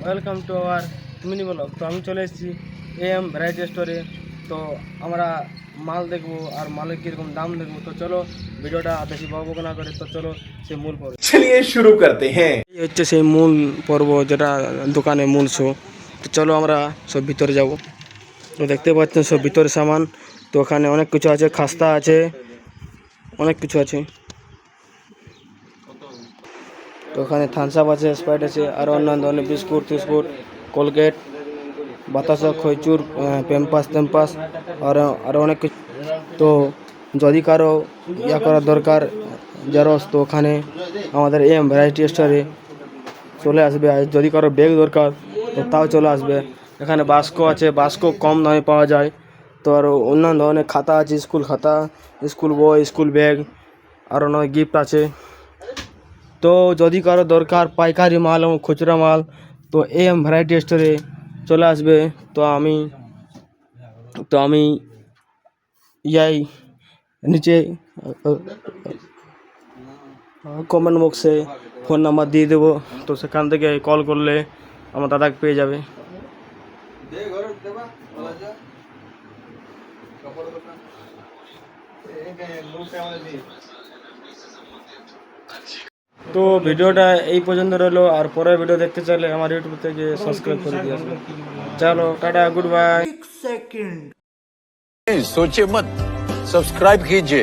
Welcome to our mini blog. তো আমি চলে এসেছি AM ভ্যারাইটি স্টোরে। তো আমরা মাল দেখবো আর মালের কীরকম দাম দেখবো। তো চলো ভিডিওটা বেশি বকবক না করে তো চলো সেই মূল পর্ব। चलिए शुरू करते हैं। এই হচ্ছে সেই মূল পর্ব, যেটা দোকানে মূল শো। তো চলো আমরা সব ভিতরে যাব। তো দেখতে পাচ্ছেন সব ভিতরে সামান। তো ওখানে অনেক কিছু আছে, খাস্তা আছে, অনেক কিছু আছে। তো ওখানে থামস আপ আছে, স্প্রাইট আছে, আর অন্যান্য ধরনের বিস্কুট টিস্কুট, কোলগেট, বাতাসা, খৈচুর, প্যাম্পাস টেম্পাস আর আরও অনেক কিছু। তো যদি কারো ইয়া করার দরকার জেরক্স, তো ওখানে আমাদের AM ভ্যারাইটি স্টোরে চলে আসবে। আর যদি কারো ব্যাগ দরকার তো তাও চলে আসবে। এখানে বাস্কো আছে, বাস্কো কম দামে পাওয়া যায়। তো আরও অন্যান্য ধরনের খাতা আছে, স্কুল খাতা, স্কুল বই, স্কুল ব্যাগ, আরও নয় গিফট আছে। তো যদি কারো দরকার পাইকারি মাল এবং খুচরা মাল তো AM ভ্যারাইটি স্টোরে চলে আসবে। তো আমি ইয়াই নিচে কমেন্ট বক্সে ফোন নাম্বার দিয়ে দেবো। তো সেখান থেকে কল করলে আমার দাদাকে পেয়ে যাবে। তো ভিডিওটা এই পর্যন্ত রইলো। আর পরের ভিডিও দেখতে চাইলে আমার ইউটিউব থেকে সাবস্ক্রাইব করে দিয়ে আসবে। চলো টাটা, গুড বাই। सोचिए मत, सब्सक्राइब कीजिए।